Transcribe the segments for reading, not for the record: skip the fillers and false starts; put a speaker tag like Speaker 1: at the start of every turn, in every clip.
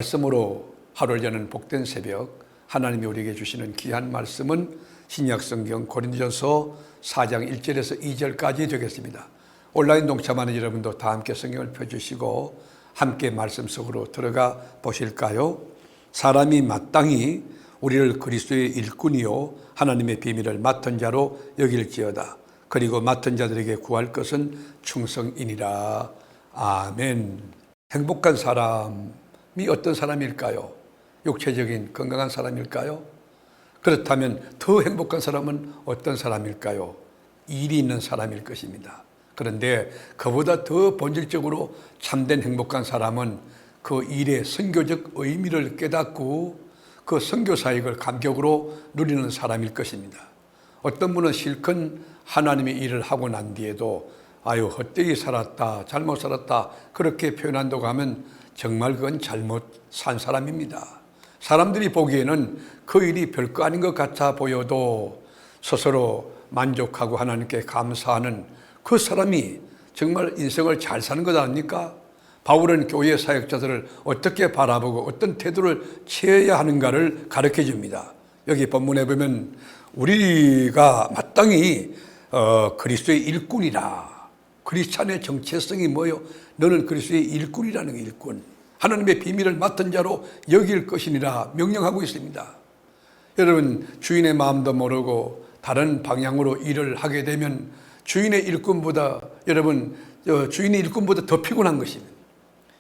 Speaker 1: 말씀으로 하루를 여는 복된 새벽, 하나님이 우리에게 주시는 귀한 말씀은 신약성경 고린도전서 4장 1절에서 2절까지 되겠습니다. 온라인 동참하는 여러분도 다 함께 성경을 펴주시고 함께 말씀 속으로 들어가 보실까요? 사람이 마땅히 우리를 그리스도의 일꾼이요 하나님의 비밀을 맡은 자로 여길지어다. 그리고 맡은 자들에게 구할 것은 충성이니라. 아멘. 행복한 사람이 어떤 사람일까요? 육체적인 건강한 사람일까요? 그렇다면 더 행복한 사람은 어떤 사람일까요? 일이 있는 사람일 것입니다. 그런데 그보다 더 본질적으로 참된 행복한 사람은 그 일의 선교적 의미를 깨닫고 그 선교 사역을 감격으로 누리는 사람일 것입니다. 어떤 분은 실컷 하나님의 일을 하고 난 뒤에도 아유 헛되이 살았다, 잘못 살았다 그렇게 표현한다고 하면 정말 그건 잘못 산 사람입니다. 사람들이 보기에는 그 일이 별거 아닌 것 같아 보여도 스스로 만족하고 하나님께 감사하는 그 사람이 정말 인생을 잘 사는 것 아닙니까? 바울은 교회 사역자들을 어떻게 바라보고 어떤 태도를 취해야 하는가를 가르쳐 줍니다. 여기 본문에 보면 우리가 마땅히 그리스도의 일꾼이라. 크리스찬의 정체성이 뭐요? 너는 그리스도의 일꾼이라는 게 일꾼. 하나님의 비밀을 맡은 자로 여길 것이니라 명령하고 있습니다. 여러분 주인의 마음도 모르고 다른 방향으로 일을 하게 되면 주인의 일꾼보다 주인의 일꾼보다 더 피곤한 것입니다.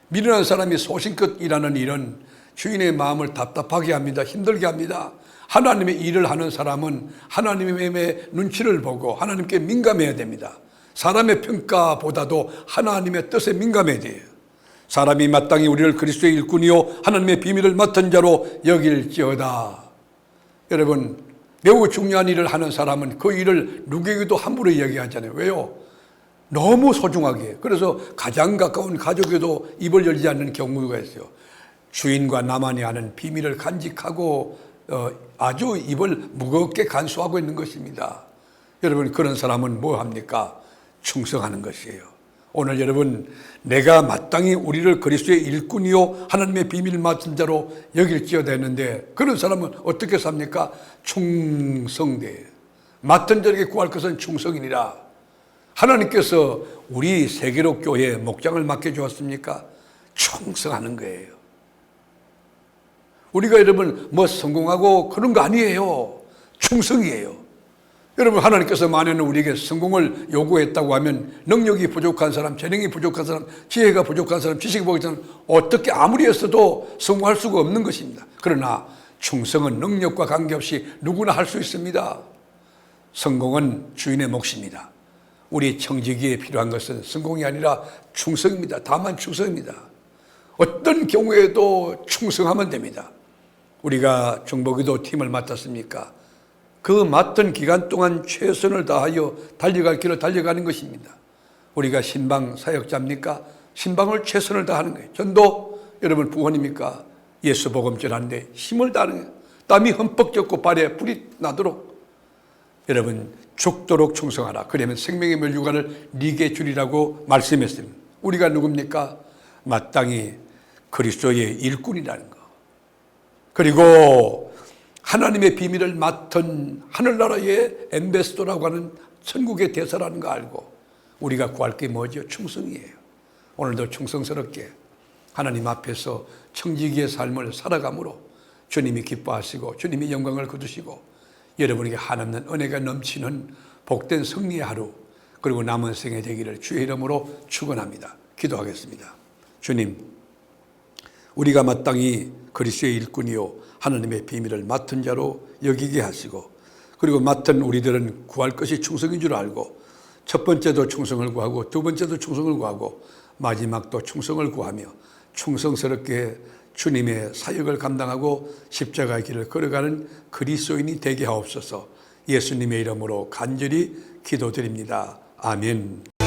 Speaker 1: 미련한 사람이 소신껏 일하는 일은 주인의 마음을 답답하게 합니다. 힘들게 합니다. 하나님의 일을 하는 사람은 하나님의 눈치를 보고 하나님께 민감해야 됩니다. 사람의 평가보다도 하나님의 뜻에 민감해야 돼요. 사람이 마땅히 우리를 그리스도의 일꾼이요 하나님의 비밀을 맡은 자로 여길지어다. 여러분 매우 중요한 일을 하는 사람은 그 일을 누구에게도 함부로 이야기하잖아요. 왜요? 너무 소중하게. 그래서 가장 가까운 가족에도 입을 열지 않는 경우가 있어요. 주인과 나만이 아는 비밀을 간직하고 아주 입을 무겁게 간수하고 있는 것입니다. 여러분 그런 사람은 뭐 합니까? 충성하는 것이에요. 오늘 여러분 내가 마땅히 우리를 그리스도의 일꾼이요 하나님의 비밀을 맡은 자로 여길지어다 했는데 그런 사람은 어떻게 삽니까? 충성돼. 맡은 자에게 구할 것은 충성이니라. 하나님께서 우리 세계로 교회 목장을 맡겨주었습니까? 충성하는 거예요. 우리가 여러분 뭐 성공하고 그런 거 아니에요. 충성이에요. 여러분 하나님께서 만약에 우리에게 성공을 요구했다고 하면 능력이 부족한 사람, 재능이 부족한 사람, 지혜가 부족한 사람, 지식이 부족한 사람 어떻게 아무리 했어도 성공할 수가 없는 것입니다. 그러나 충성은 능력과 관계없이 누구나 할 수 있습니다. 성공은 주인의 몫입니다. 우리 청지기에 필요한 것은 성공이 아니라 충성입니다. 다만 충성입니다. 어떤 경우에도 충성하면 됩니다. 우리가 중보기도 팀을 맡았습니까? 그 맡은 기간 동안 최선을 다하여 달려갈 길을 달려가는 것입니다. 우리가 신방 사역자입니까? 신방을 최선을 다하는 거예요. 전도 여러분 부원입니까? 예수 복음질 하는데 힘을 다하는 거예요. 땀이 흠뻑 젖고 발에 불이 나도록 여러분 죽도록 충성하라. 그러면 생명의 멸류관을 네게 주리라고 말씀했습니다. 우리가 누굽니까? 마땅히 그리스도의 일꾼이라는 거. 그리고 하나님의 비밀을 맡은 하늘나라의 엠베스더라고 하는 천국의 대사라는 거 알고 우리가 구할 게 뭐죠? 충성이에요. 오늘도 충성스럽게 하나님 앞에서 청지기의 삶을 살아감으로 주님이 기뻐하시고 주님이 영광을 거두시고 여러분에게 한없는 은혜가 넘치는 복된 승리의 하루 그리고 남은 생에 되기를 주의 이름으로 축원합니다. 기도하겠습니다. 주님, 우리가 마땅히 그리스도의 일꾼이요 하나님의 비밀을 맡은 자로 여기게 하시고 그리고 맡은 우리들은 구할 것이 충성인 줄 알고 첫 번째도 충성을 구하고 두 번째도 충성을 구하고 마지막도 충성을 구하며 충성스럽게 주님의 사역을 감당하고 십자가의 길을 걸어가는 그리스도인이 되게 하옵소서. 예수님의 이름으로 간절히 기도드립니다. 아멘.